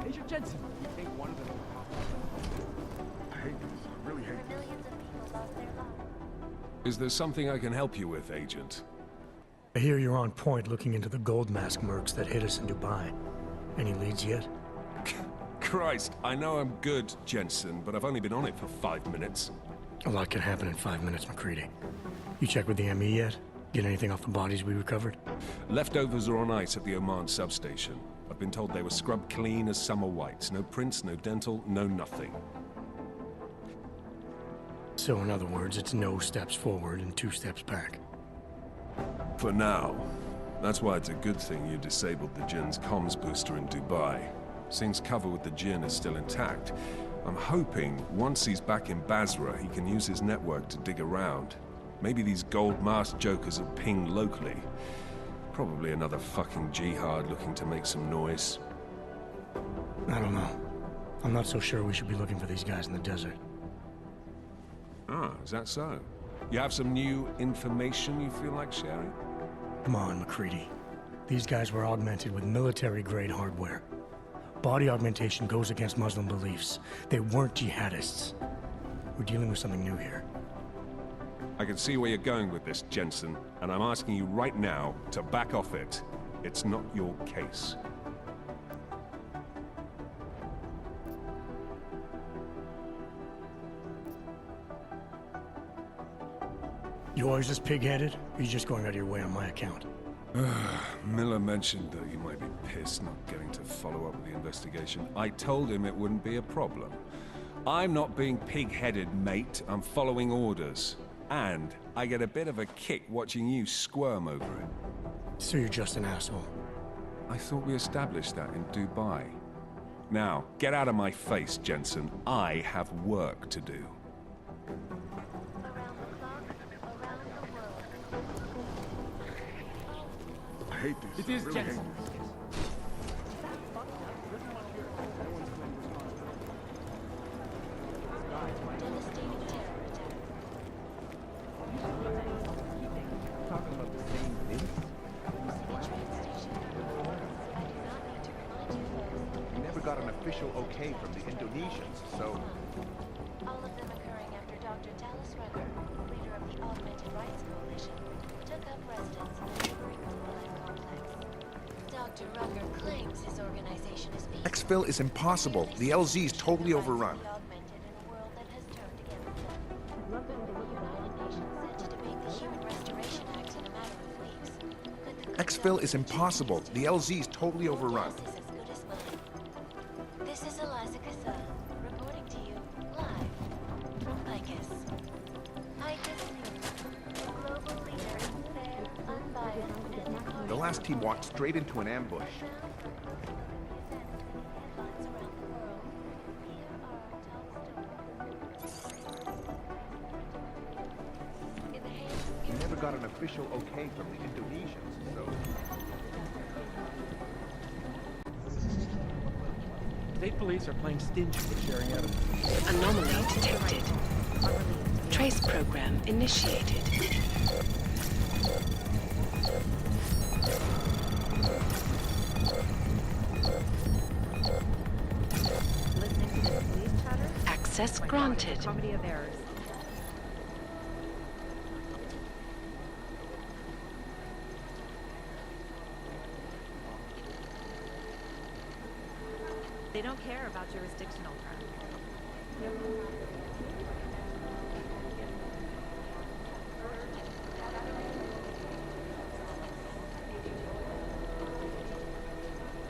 Agent Jensen, I think one of them. I hate this. I really hate this. Millions of people lost their lives. Is there something I can help you with, Agent? I hear you're on point looking into the gold mask mercs that hit us in Dubai. Any leads yet? Christ, I know I'm good, Jensen, but I've only been on it for 5 minutes. A lot can happen in 5 minutes, McCready. You checked with the ME yet? Get anything off the bodies we recovered? Leftovers are on ice at the Oman substation. I've been told they were scrubbed clean as summer whites. No prints, no dental, no nothing. So in other words, it's no steps forward and 2 steps back. For now. That's why it's a good thing you disabled the Jinn's comms booster in Dubai. Since cover with the Jinn is still intact, I'm hoping once he's back in Basra, he can use his network to dig around. Maybe these gold mask jokers will ping locally. Probably another fucking jihad looking to make some noise. I don't know. I'm not so sure we should be looking for these guys in the desert. Ah, is that so? You have some new information you feel like sharing? Come on, McCready. These guys were augmented with military-grade hardware. Body augmentation goes against Muslim beliefs. They weren't jihadists. We're dealing with something new here. I can see where you're going with this, Jensen, and I'm asking you right now to back off it. It's not your case. You always this pig-headed, or are you just going out of your way on my account? Miller mentioned that you might be pissed not getting to follow up with the investigation. I told him it wouldn't be a problem. I'm not being pig-headed, mate. I'm following orders. And I get a bit of a kick watching you squirm over it. So you're just an asshole. I thought we established that in Dubai. Now, get out of my face, Jensen. I have work to do. Around the clock, around the world. I hate this. It is I really hate Jensen. this. Devastating terror attack. Talking about the same thing? Using a train station. I do not need to remind you folks. We never got an official okay from the Indonesians, so All of them occurring after Dr. Dallas Rucker, leader of the Augmented Rights Coalition, took up residence in the neighboring Gulag complex. Dr. Rucker claims his organization is being exfil is impossible. The LZ is totally overrun. augmented in a world that has turned against them. The United Nations said to debate the Human Restoration Act in a matter of weeks. But the good Exfil doctor is impossible. The LZ is totally overrun. is as good as mine. This is Eliza Casella, reporting to you live from ICAS. ICAS News, the global leader in fair, unbiased, and impartial. The last team walked straight into an ambush. Headlines around the world. Here are our top stories. In the hands of We never got an official okay from the Indonesians, so State police are playing stingy with sharing evidence. Anomaly detected. Trace program initiated. Listening to this police chatter? Access My God, granted. it's a comedy of errors. They don't care about jurisdictional terms.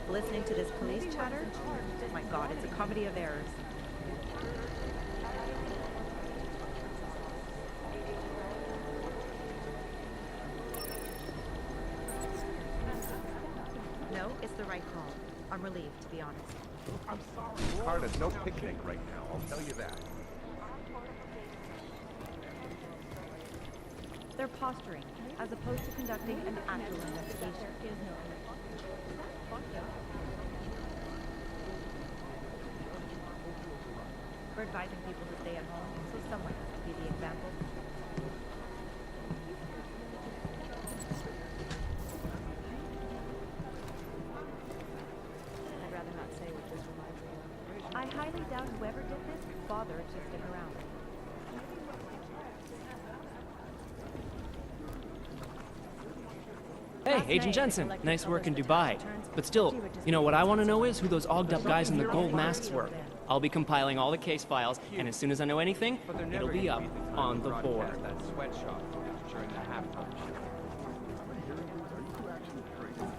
Listening to this police chatter? My God, it's a comedy of errors. No, it's the right call. I'm relieved, to be honest. I'm sorry. Carter's no picnic right now, I'll tell you that. They're posturing, as opposed to conducting an actual investigation. We're advising people to stay at home, so someone has to be the example. I'd rather not say what this reminds Hi, Agent Jensen. Nice work in Dubai. But still, you know what I want to know is who those ogged up guys in the gold masks were. I'll be compiling all the case files, and as soon as I know anything, it'll be up on the board. That sweatshop during the halftime show.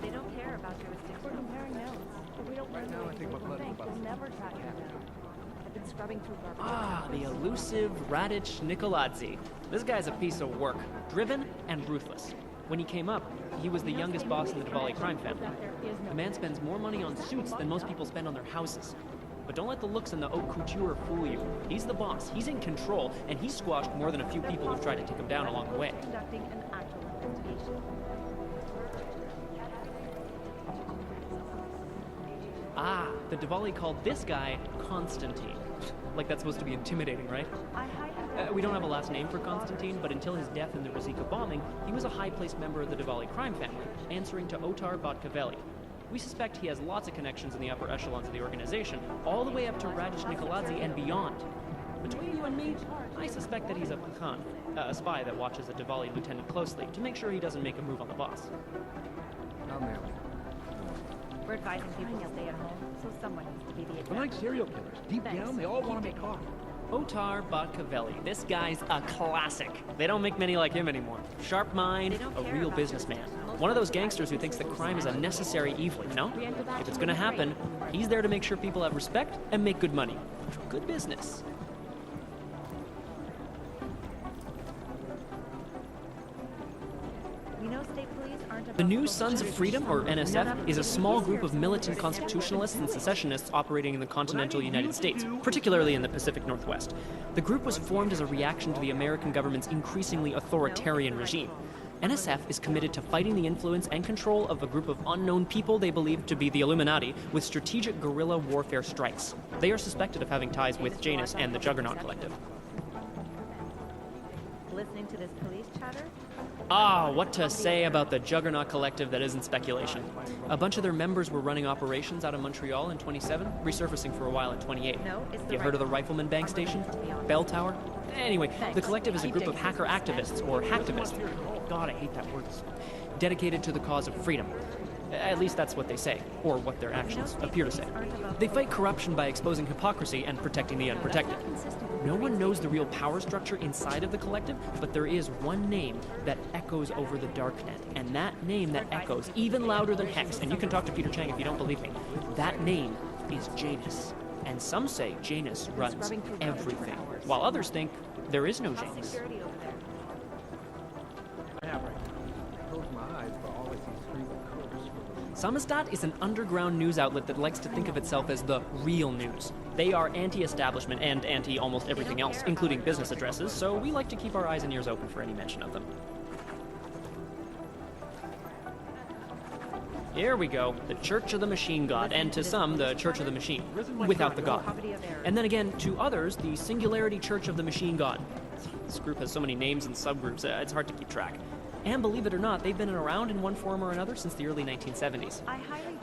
They don't care about jurisdiction. We're comparing notes. If we don't Right now, I think what led to we'll never track it down. I've been scrubbing through garbage. Ah, the elusive Radic Nicolazzi. This guy's a piece of work, driven and ruthless. When he came up, he was the youngest boss in the Diwali crime family. The man spends more money on suits than most people spend on their houses. But don't let the looks and the haute couture fool you. He's the boss, he's in control, and he's squashed more than a few people who've tried to take him down along the way. Conducting an actual investigation. Ah, the Diwali called this guy Constantine. Like that's supposed to be intimidating, right? We don't have a last name for Constantine, but until his death in the Ruzicka bombing, he was a high-placed member of the Diwali crime family, answering to Otar Botkavelli. We suspect he has lots of connections in the upper echelons of the organization, all the way up to Radic Nicolazzi and beyond. Between you and me, I suspect that he's a Khan, a spy that watches a Diwali lieutenant closely to make sure he doesn't make a move on the boss. We're advising people to stay at home, so someone needs to be the They're agent. like serial killers. Deep down, they all want to make off. Otar Botkavelli. This guy's a classic. They don't make many like him anymore. Sharp mind, a real businessman. One of those gangsters who thinks that crime is a necessary evil, you know? If it's gonna happen, he's there to make sure people have respect and make good money. Good business. We know state police aren't The above new the Sons of Freedom, or NSF, is a small group of militant constitutionalists and secessionists operating in the continental United States, particularly in the Pacific Northwest. The group was formed as a reaction to the American government's increasingly authoritarian regime. NSF is committed to fighting the influence and control of a group of unknown people they believe to be the Illuminati with strategic guerrilla warfare strikes. They are suspected of having ties with Janus and the Juggernaut Collective. Listening to this police chatter? Ah, what to say about the Juggernaut Collective that isn't speculation. A bunch of their members were running operations out of Montreal in 27, resurfacing for a while in 28. No, it's the You heard of the Rifleman Bank Station? Bell Tower? Anyway, the collective is a group of hacker activists, or hacktivists. God, I hate that word. Dedicated to the cause of freedom. At least that's what they say, or what their actions appear to say. They fight corruption by exposing hypocrisy and protecting the unprotected. No one knows the real power structure inside of the collective, but there is one name that echoes over the darknet. And that name that echoes even louder than Hex, and you can talk to Peter Chang if you don't believe me, that name is Janus. And some say Janus runs everything, while others think there is no Janus. Security over there. I have right now. Close my eyes, but all I see is screens of codes. Samizdat is an underground news outlet that likes to think of itself as the real news. They are anti-establishment and anti-almost everything else, including business addresses, so we like to keep our eyes and ears open for any mention of them. Here we go, the Church of the Machine God, and to some, the Church of the Machine, without the God. And then again, to others, the Singularity Church of the Machine God. This group has so many names and subgroups, it's hard to keep track. And believe it or not, they've been around in one form or another since the early 1970s.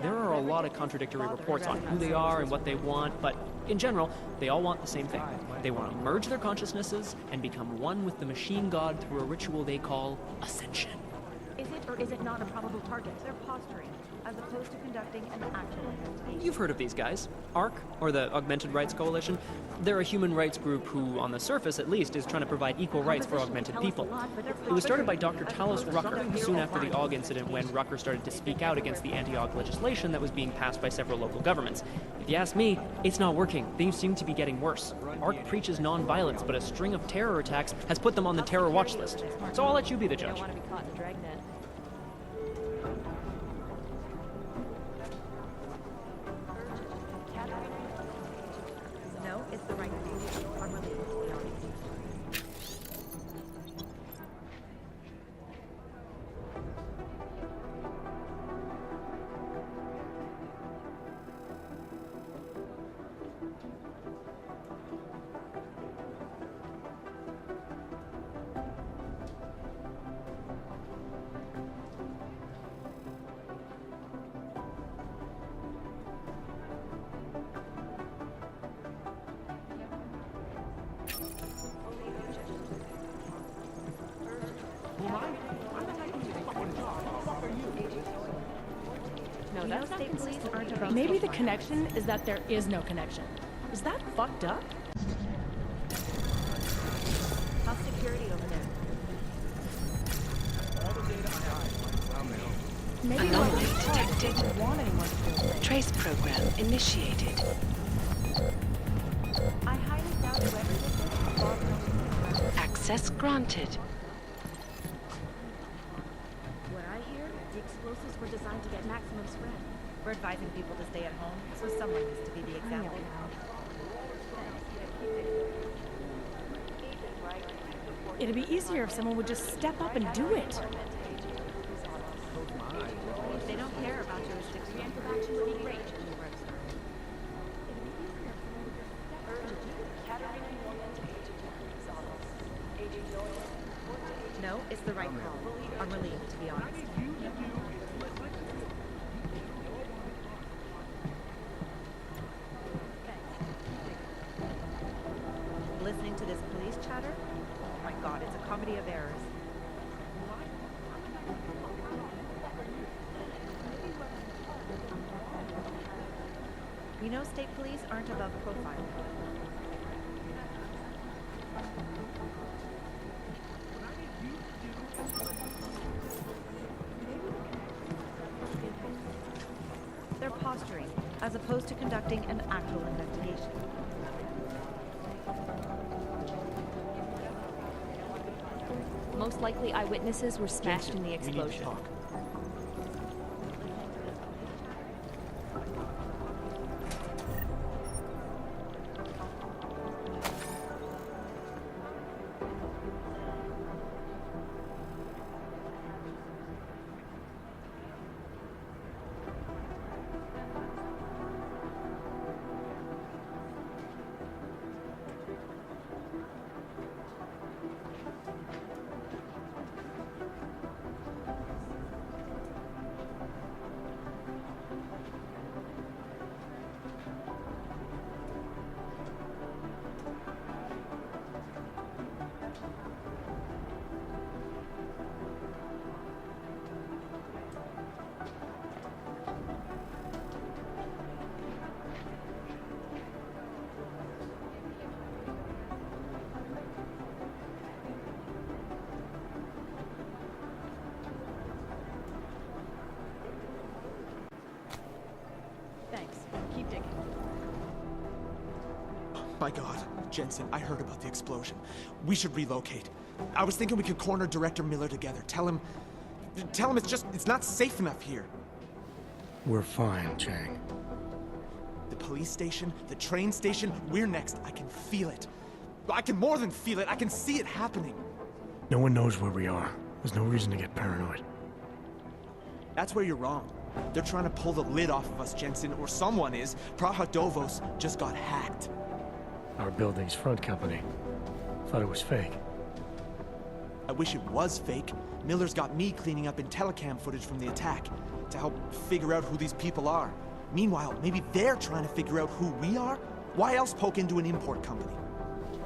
There are a lot of contradictory reports on who they are and what they want, but in general, they all want the same thing. They want to merge their consciousnesses and become one with the machine god through a ritual they call Ascension. Is it or is it not a probable target? They're posturing, as opposed to conducting an actual investigation. You've heard of these guys. ARC, or the Augmented Rights Coalition. They're a human rights group who, on the surface at least, is trying to provide equal rights for augmented people. It was started by Dr. Talos Rucker soon after the AUG incident, when Rucker started to speak out against the anti-AUG legislation that was being passed by several local governments. If you ask me, it's not working. Things seem to be getting worse. ARC preaches non-violence, but a string of terror attacks has put them on the terror watch list. So I'll let you be the judge. I don't want to be caught in a dragnet. No, it's the right thing. I'm relieved, to be honest. state police aren't about. Maybe the connection is that there is no connection. Is that fucked up? How's security over there? Maybe Anomaly like, detected. don't want anyone to. Trace program initiated. I highly doubt whoever did this logged on. Access granted. What I hear, the explosives were designed to get maximum spread. We're advising people to stay at home, so someone needs to be the example. It'd be easier if someone would just step up and do it. If they don't care about jurisdiction, preemptive action would be great. No, it's the right call. I'm relieved, to be honest. Listening to this police chatter? Oh my god, it's a comedy of errors. We know state police aren't above profile. They're posturing, as opposed to conducting an actual investigation. Most likely eyewitnesses were smashed in the explosion. Thanks. Keep digging. My God, Jensen, I heard about the explosion. We should relocate. I was thinking we could corner Director Miller together. Tell him it's not safe enough here. We're fine, Chang. The police station, the train station, we're next. I can feel it. I can more than feel it. I can see it happening. No one knows where we are. There's no reason to get paranoid. That's where you're wrong. They're trying to pull the lid off of us, Jensen, or someone is. Praha-Dovos just got hacked. Our building's front company. Thought it was fake. I wish it was fake. Miller's got me cleaning up IntelliCam footage from the attack to help figure out who these people are. Meanwhile, maybe they're trying to figure out who we are? Why else poke into an import company?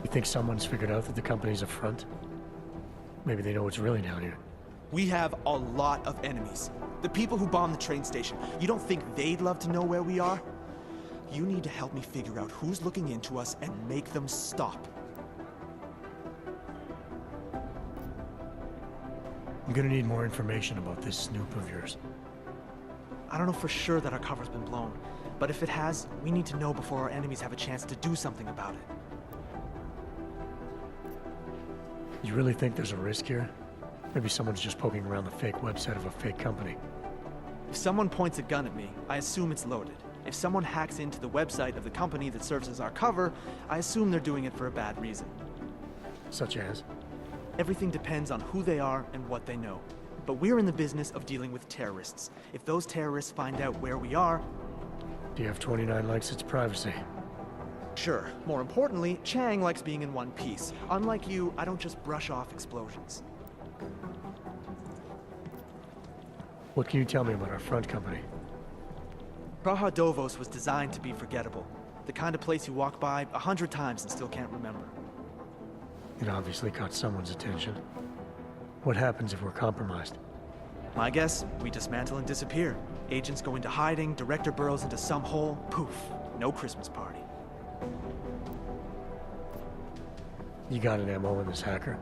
You think someone's figured out that the company's a front? Maybe they know what's really down here. We have a lot of enemies. The people who bombed the train station. You don't think they'd love to know where we are? You need to help me figure out who's looking into us and make them stop. I'm gonna need more information about this snoop of yours. I don't know for sure that our cover's been blown, but if it has, we need to know before our enemies have a chance to do something about it. You really think there's a risk here? Maybe someone's just poking around the fake website of a fake company. If someone points a gun at me, I assume it's loaded. If someone hacks into the website of the company that serves as our cover, I assume they're doing it for a bad reason. Such as? Everything depends on who they are and what they know. But we're in the business of dealing with terrorists. If those terrorists find out where we are... TF29 likes its privacy. Sure. More importantly, Chang likes being in one piece. Unlike you, I don't just brush off explosions. What can you tell me about our front company? Praha-Dovos was designed to be forgettable. The kind of place you walk by 100 times and still can't remember. It obviously caught someone's attention. What happens if we're compromised? My guess, we dismantle and disappear. Agents go into hiding, director burrows into some hole, poof, no Christmas party. You got an MO in this hacker?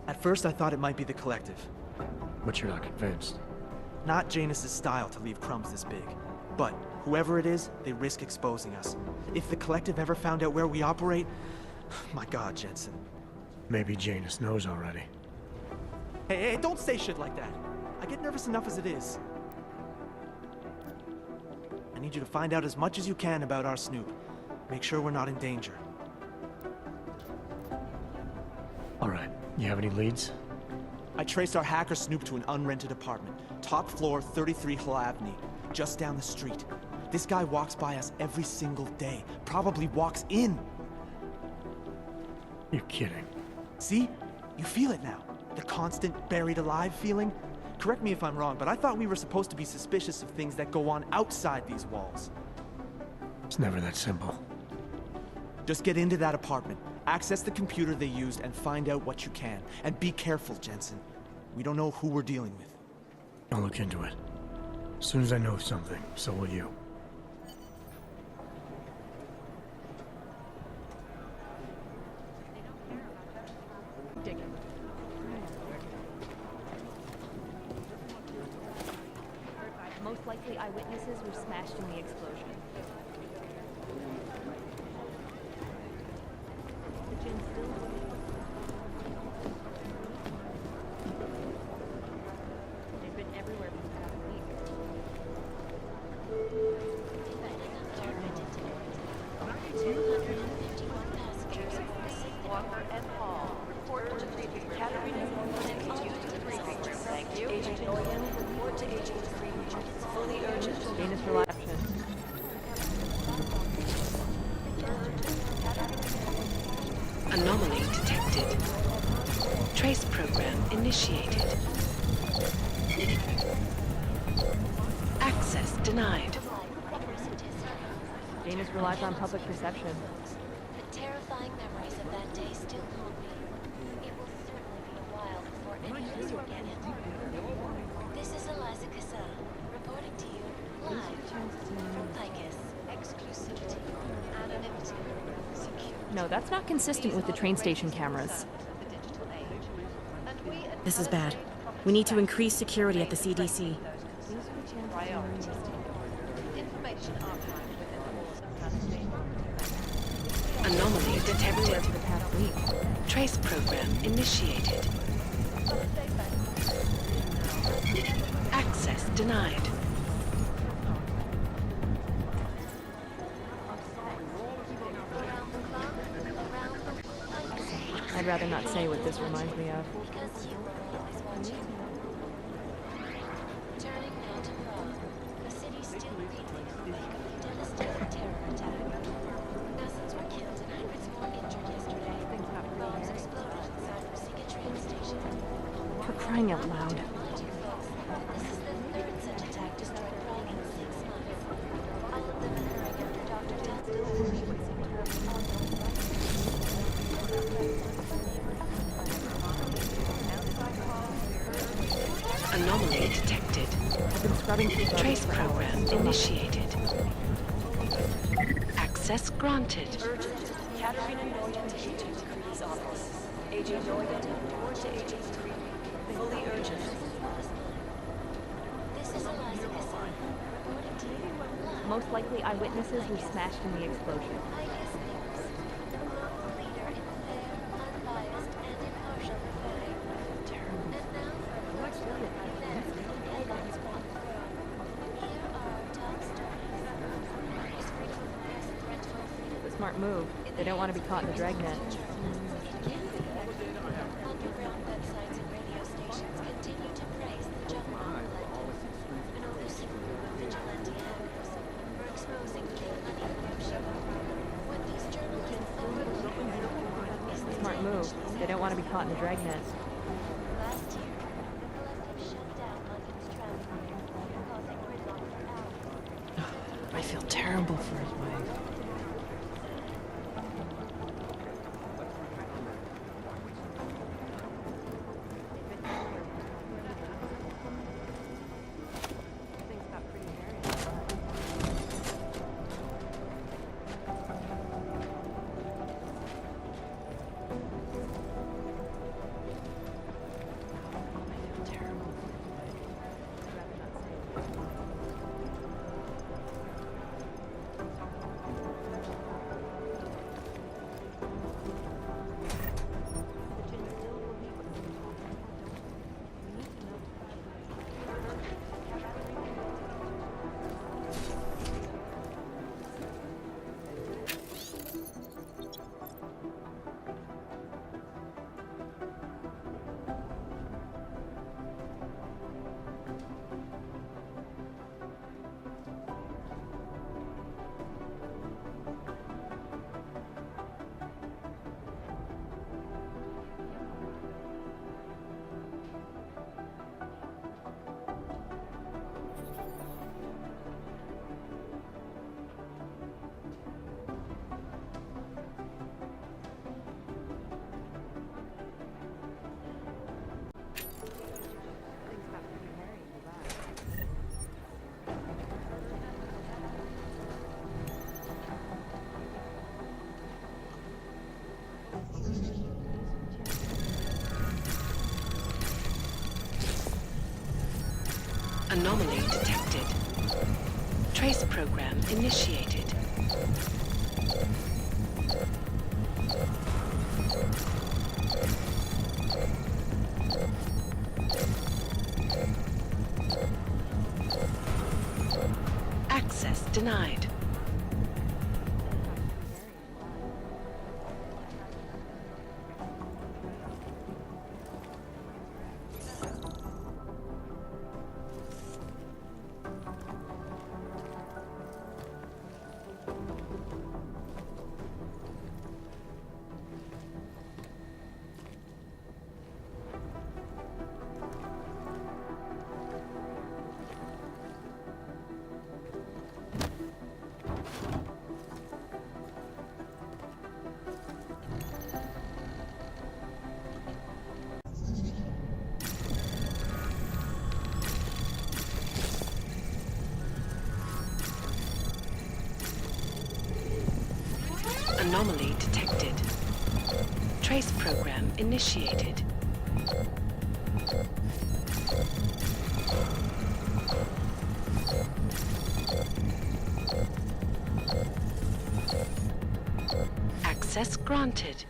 At first I thought it might be the Collective. But you're not convinced. Not Janus's style to leave crumbs this big. But whoever it is, they risk exposing us. If the Collective ever found out where we operate, my God, Jensen. Maybe Janus knows already. Hey, don't say shit like that. I get nervous enough as it is. I need you to find out as much as you can about our Snoop. Make sure we're not in danger. All right. You have any leads? I traced our hacker Snoop to an unrented apartment. Top floor, 33 Hill Avenue. Just down the street. This guy walks by us every single day. Probably walks in. You're kidding. See? You feel it now. The constant buried alive feeling. Correct me if I'm wrong, but I thought we were supposed to be suspicious of things that go on outside these walls. It's never that simple. Just get into that apartment, access the computer they used, and find out what you can. And be careful, Jensen. We don't know who we're dealing with. I'll look into it. As soon as I know something, so will you. Most likely eyewitnesses were smashed in the explosion. The gin still... They've been everywhere for the past week. Walker and Hall report to Prefect Katarina. Thank you. Agent Noyan, report to Agent 3. Fully urgent. Janus reception. Anomaly detected. Trace program initiated. Access denied. Janus relies on public perception. The terrifying memories of that day still haunt me. It will certainly be a while before any of us forget it. This is Eliza Cassell, reporting to you live from Picus. Exclusivity, anonymity, security. No, that's not consistent with the train station cameras. This is bad. We need to increase security at the CDC. Priorities. Information archived within the walls of Palestine. Anomaly detected. Trace program initiated. Access denied. I'd rather not say what this reminds me of. Because you were always watching. Turning now to Prague, a city still reeling in the wake of the devastating terror attack. Dozens were killed and hundreds more injured yesterday. Bombs exploded inside Rosica train station. For crying out loud. Remind you folks that this is the third such attack destroyed Prague in 6 months. All of them occurring after Dr. Anomaly detected. Trace program initiated. Access granted. Urgent. Katarina Noyan to Agent 3's office. Agent Noyan, report to Agent 3. Fully urgent. This is Eliza Cassell, reporting to you live. Most likely eyewitnesses were smashed in the explosion. MAIS News, the global leader in fair, unbiased, and impartial reporting. And now for what's really events in Headlines 1. Here are our top stories. Is freedom of press a threat to our freedom? Smart move. They don't want to be caught in the dragnet. Underground websites and radio stations continue to praise the Jumbo Collective, an elusive group of vigilante hackers, for exposing big money corruption. What these journalists overlook is the Smart move. They don't want to be caught in the dragnet. Last year, the collective shut down London's tram line, causing gridlock for hours. I feel terrible for his wife. Anomaly detected. Trace program initiated. Access denied. Anomaly detected. Trace program initiated. Access granted.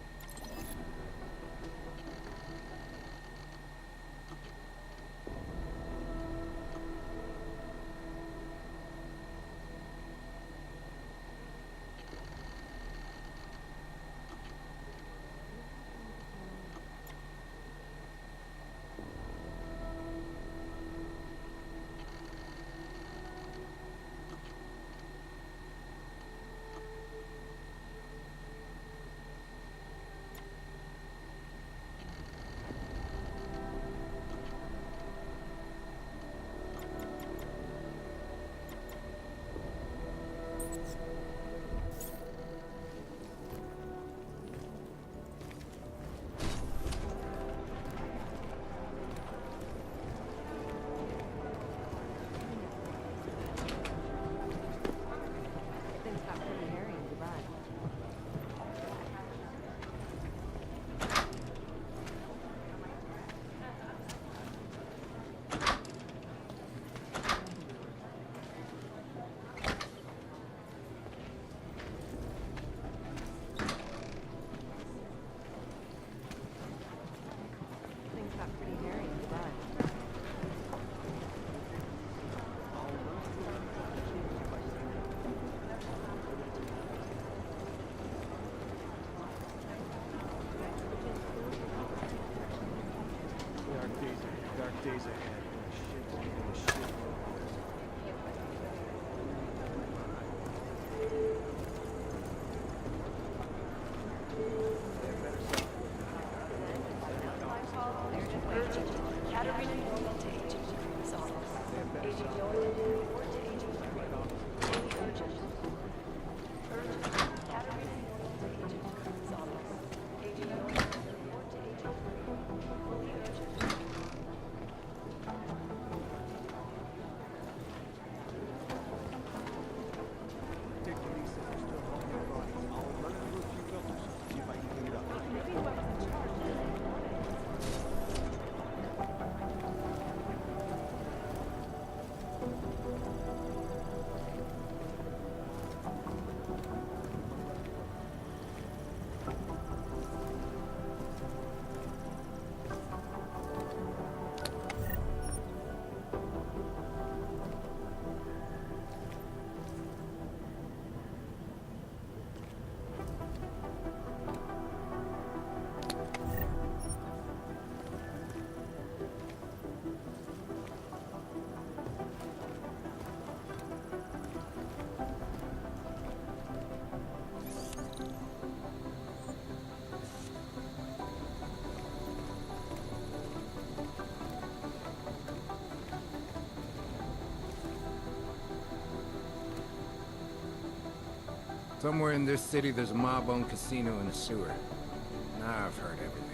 Days ahead. Somewhere in this city, there's a mob-owned casino in a sewer. Now I've heard everything.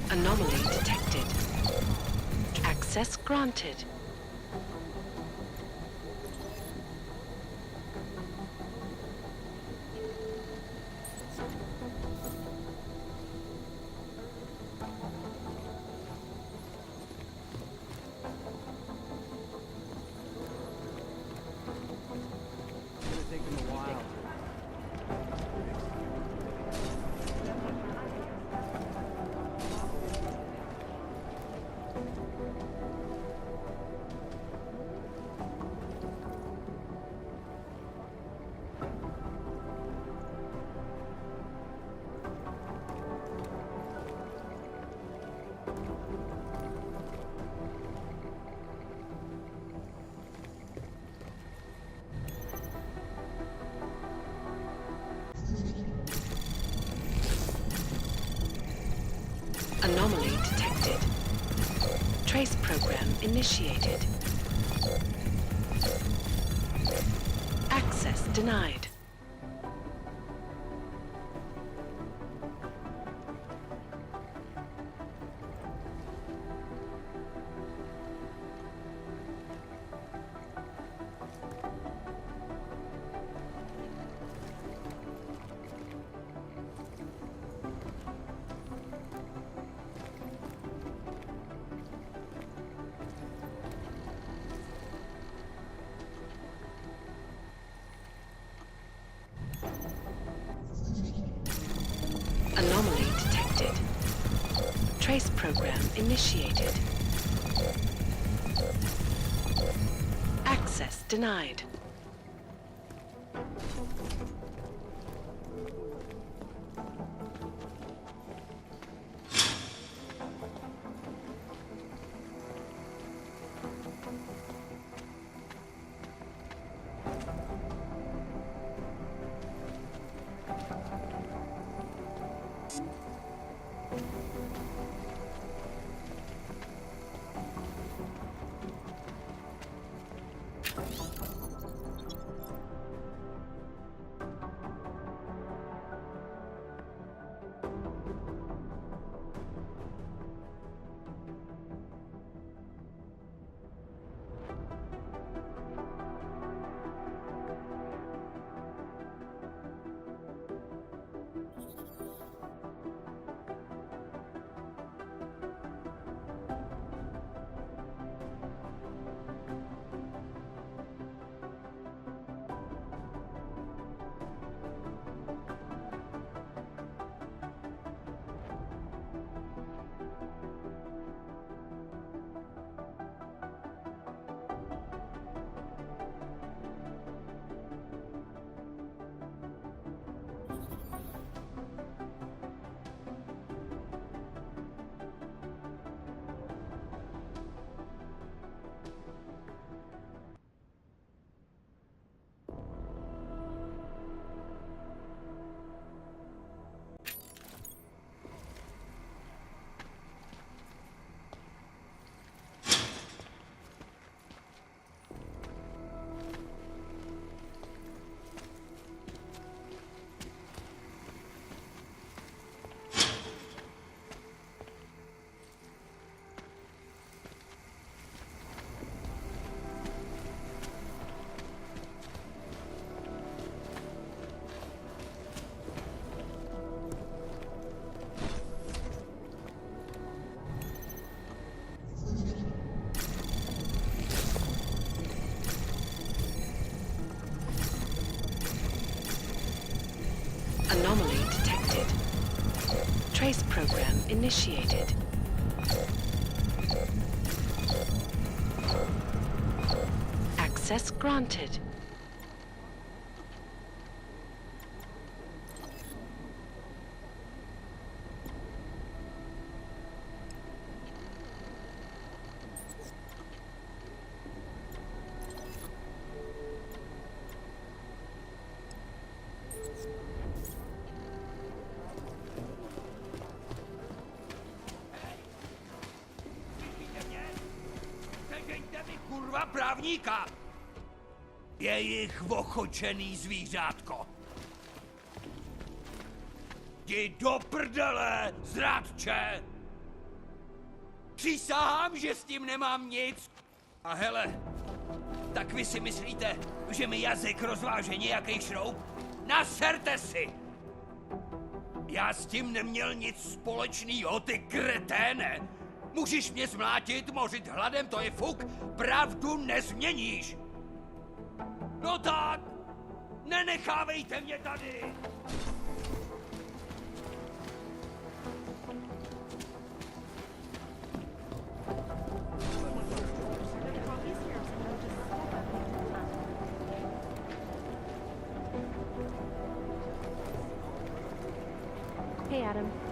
Anomaly detected. Access granted. Anomaly detected. Trace program initiated. Access denied. Anomaly detected. Trace program initiated. Access denied. Anomaly detected. Trace program initiated. Access granted. Kurva právníka! Jejich ochočený zvířátko! Jdi do prdele, zrádče! Přísahám, že s tím nemám nic! A hele, tak vy si myslíte, že mi jazyk rozváže nějaký šroub? Naserte si! Já s tím neměl nic společného, ty kreténe! Můžeš mě zmlátit, mořit hladem, to je fuk, pravdu nezměníš! No tak, nenechávejte mě tady! Hey, Adam.